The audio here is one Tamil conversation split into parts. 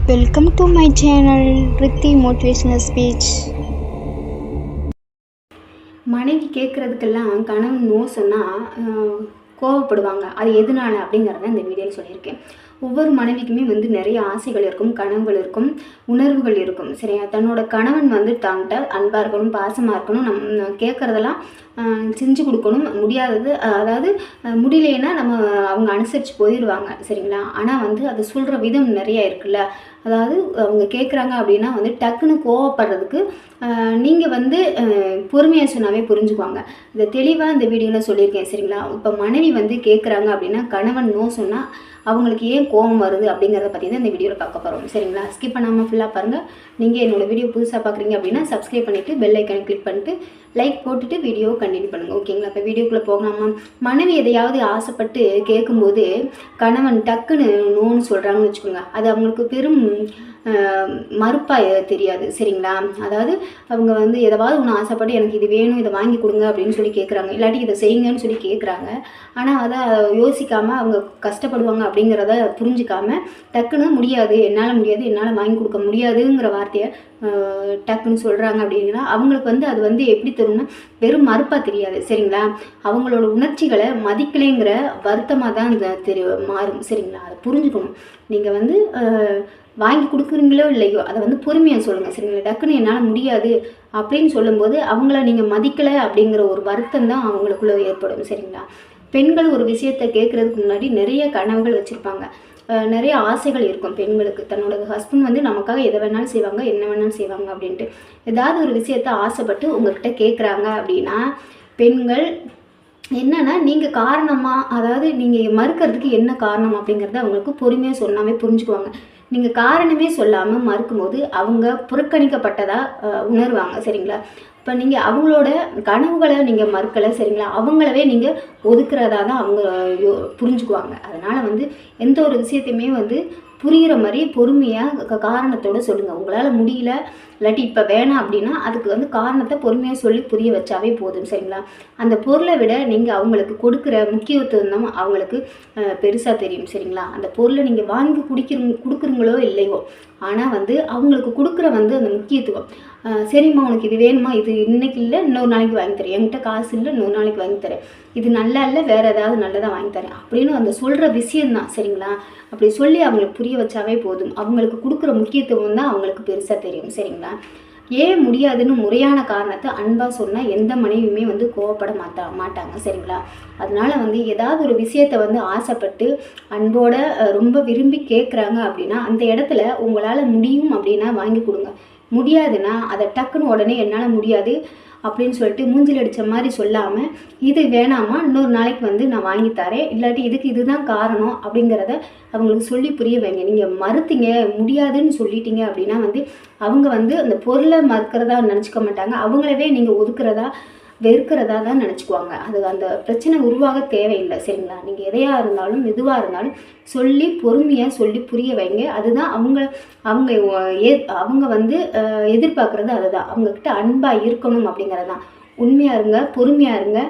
Welcome to my channel Rithi Motivational Speech. மனைவி கேட்குறதுக்கெல்லாம் கணவன் நோ சொன்னால் கோவப்படுவாங்க. அது எதனால அப்படிங்கிறத இந்த வீடியோவில் சொல்லியிருக்கேன். ஒவ்வொரு மனைவிக்குமே நிறைய ஆசைகள் இருக்கும், கனவுகள் இருக்கும், உணர்வுகள் இருக்கும். சரியா? தன்னோட கணவன் தான்கிட்ட அன்பாக இருக்கணும், பாசமாக இருக்கணும், நம்ம கேட்குறதெல்லாம் செஞ்சு கொடுக்கணும். முடியாதது, அதாவது முடியலைன்னா அவங்க அனுசரித்து போயிடுவாங்க. சரிங்களா? ஆனால் அது சொல்கிற விதம் நிறையா இருக்குல்ல. அதாவது அவங்க கேட்குறாங்க அப்படின்னா டக்குன்னு கோவப்படுறதுக்கு நீங்கள் பொறுமையாக சொன்னாவே புரிஞ்சுக்குவாங்க. இதை தெளிவாக இந்த வீடியோவில் சொல்லியிருக்கேன். சரிங்களா? இப்போ மனைவி கேட்குறாங்க அப்படின்னா கணவன் நோ சொன்னால் அவங்களுக்கு ஏன் கோபம் வருது அப்படிங்கிறத பற்றி தான் இந்த வீடியோவில் பார்க்க போகிறோம். சரிங்களா? ஸ்கிப் பண்ணாமல் ஃபுல்லாக பாருங்கள். நீங்கள் என்னோடய வீடியோ புதுசாக பார்க்குறீங்க அப்படின்னா சப்ஸ்கிரைப் பண்ணிவிட்டு பெல் ஐக்கனை கிளிக் பண்ணிட்டு லைக் போட்டுட்டு வீடியோவை கண்டினியூ பண்ணுங்கள். ஓகேங்களா? இப்போ வீடியோக்குள்ளே போகலாமா? மனைவி எதையாவது ஆசைப்பட்டு கேட்கும்போது கணவன் டக்குன்னு நோன்னு சொல்கிறாங்கன்னு வச்சுக்கோங்க. அது அவங்களுக்கு பெரும் மறுப்பாக தெரியாது. சரிங்களா? அதாவது அவங்க எதாவது ஒன்று ஆசைப்பட்டு எனக்கு இது வேணும், இதை வாங்கி கொடுங்க அப்படின்னு சொல்லி கேட்குறாங்க, இல்லாட்டி இதை செய்யுங்கன்னு சொல்லி கேட்குறாங்க. ஆனால் அதை யோசிக்காமல் அவங்க கஷ்டப்படுவாங்க அப்படிங்கிறத புரிஞ்சிக்காமல் டக்குன்னு முடியாது, என்னால் முடியாது, என்னால் வாங்கி கொடுக்க முடியாதுங்கிற வார்த்தையை டக்குன்னு சொல்கிறாங்க. அப்படின்னா அவங்களுக்கு அது எப்படி தரும்னா வெறும் மறுப்பாக தெரியாது. சரிங்களா? அவங்களோட உணர்ச்சிகளை மதிக்கலைங்கிற வருத்தமாக தான் மாறும். சரிங்களா? அதை புரிஞ்சுக்கணும். நீங்கள் வாங்கி கொடுக்குறீங்களோ இல்லையோ அதை பொறுமையாக சொல்லுங்கள். சரிங்களா? டக்குன்னு என்னால் முடியாது அப்படின்னு சொல்லும்போது அவங்கள நீங்கள் மதிக்கலை அப்படிங்கிற ஒரு வருத்தம் தான் அவங்களுக்குள்ளே ஏற்படும். சரிங்களா? பெண்கள் ஒரு விஷயத்தை கேட்குறதுக்கு முன்னாடி நிறைய கனவுகள் வச்சுருப்பாங்க, நிறைய ஆசைகள் இருக்கும் பெண்களுக்கு. தன்னோட ஹஸ்பண்ட் நமக்காக எதை வேணாலும் செய்வாங்க, என்ன வேணாலும் செய்வாங்க அப்படின்ட்டு ஏதாவது ஒரு விஷயத்த ஆசைப்பட்டு உங்கள்கிட்ட கேட்குறாங்க அப்படின்னா பெண்கள் என்னென்னா நீங்கள் காரணமாக, அதாவது நீங்கள் மறுக்கிறதுக்கு என்ன காரணம் அப்படிங்கிறத அவங்களுக்கு பொறுமையாக சொன்னாமே புரிஞ்சுக்குவாங்க. நீங்கள் காரணமே சொல்லாமல் மறுக்கும்போது அவங்க புறக்கணிக்கப்பட்டதாக உணர்வாங்க. சரிங்களா? இப்போ நீங்கள் அவங்களோட கனவுகளை நீங்கள் மறுக்கலை. சரிங்களா? அவங்களவே நீங்கள் ஒதுக்குறதா தான் அவங்க புரிஞ்சுக்குவாங்க. அதனால் எந்த ஒரு விஷயத்தையுமே புரிகிற மாதிரி பொறுமையாக காரணத்தோடு சொல்லுங்கள். உங்களால் முடியல, இல்லாட்டி இப்போ வேணாம் அப்படின்னா அதுக்கு காரணத்தை பொறுமையாக சொல்லி புரிய வச்சாவே போதும். சரிங்களா? அந்த பொருளை விட நீங்கள் அவங்களுக்கு கொடுக்குற முக்கியத்துவம் தான் அவங்களுக்கு பெருசாக தெரியும். சரிங்களா? அந்த பொருளை நீங்கள் வாங்கி கொடுக்குறீங்களோ இல்லையோ, ஆனால் அவங்களுக்கு கொடுக்குற அந்த முக்கியத்துவம். சரிம்மா, உனக்கு இது வேணுமா, இது இன்றைக்கி இல்லை இன்னொரு நாளைக்கு வாங்கி தரேன், என்கிட்ட காசு இல்லை இன்னொரு நாளைக்கு வாங்கி தரேன், இது நல்லா இல்லை வேறு ஏதாவது நல்லதாக வாங்கி தரேன் அப்படின்னு சொல்கிற விஷயந்தான். சரிங்களா? அப்படி சொல்லி அவங்களுக்கு புரிய வச்சாவே போதும். அவங்களுக்கு கொடுக்குற முக்கியத்துவம் தான் அவங்களுக்கு பெருசாக தெரியும். சரிங்களா? ஏன் முடியாதுன்னு முறையான காரணத்தை அன்பாக சொன்னால் எந்த மனைவியுமே கோவப்பட மாட்டாங்க. சரிங்களா? அதனால் ஏதாவது ஒரு விஷயத்தை ஆசைப்பட்டு அன்போட ரொம்ப விரும்பி கேட்குறாங்க அப்படின்னா அந்த இடத்துல உங்களால் முடியும் அப்படின்னா வாங்கி கொடுங்க. முடியாதுன்னா அதை டக்குன்னு உடனே என்னால் முடியாது அப்படின்னு சொல்லிட்டு மூஞ்சில் அடித்த மாதிரி சொல்லாமல் இது வேணாமா, இன்னொரு நாளைக்கு நான் வாங்கி தரேன், இல்லாட்டி இதுக்கு இதுதான் காரணம் அப்படிங்கிறத அவங்களுக்கு சொல்லி புரிய வைங்க. நீங்கள் மறுத்தீங்க, முடியாதுன்னு சொல்லிட்டீங்க அப்படின்னா அவங்க அந்த பொருளை மறுக்கிறதா நினச்சிக்க மாட்டாங்க, அவங்களவே நீங்கள் ஒதுக்குறதா வெறுக்கிறதா தான் நினச்சிக்குவாங்க. அந்த பிரச்சனை உருவாக தேவையில்லை. சரிங்களா? நீங்கள் எதையாக இருந்தாலும் எதுவாக இருந்தாலும் சொல்லி பொறுமையாக சொல்லி புரிய வைங்க. அதுதான் அவங்க எதிர்பார்க்குறது. அதுதான் அவங்கக்கிட்ட அன்பாக இருக்கணும் அப்படிங்கிறது தான். உண்மையாக இருங்க, பொறுமையாக இருங்க,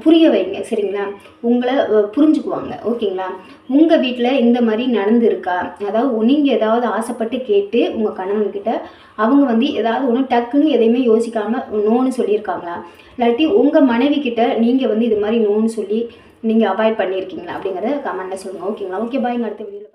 புரிய வைங்க. சரிங்களா? உங்களை புரிஞ்சுக்குவாங்க. ஓகேங்களா? உங்கள் வீட்டில் இந்த மாதிரி நடந்துருக்கா? அதாவது நீங்கள் ஏதாவது ஆசைப்பட்டு கேட்டு உங்கள் கணவன்கிட்ட அவங்க ஏதாவது ஒன்று டக்குன்னு எதையுமே யோசிக்காமல் நோன்னு சொல்லியிருக்காங்களா? இல்லாட்டி உங்கள் மனைவி கிட்ட நீங்கள் இது மாதிரி நோன்னு சொல்லி நீங்கள் அவாய்ட் பண்ணியிருக்கீங்களா அப்படிங்கிறத கமெண்ட்டில் சொல்லுங்கள். ஓகேங்களா? ஓகே, பாய்ங்க. அடுத்த வீடியோவில்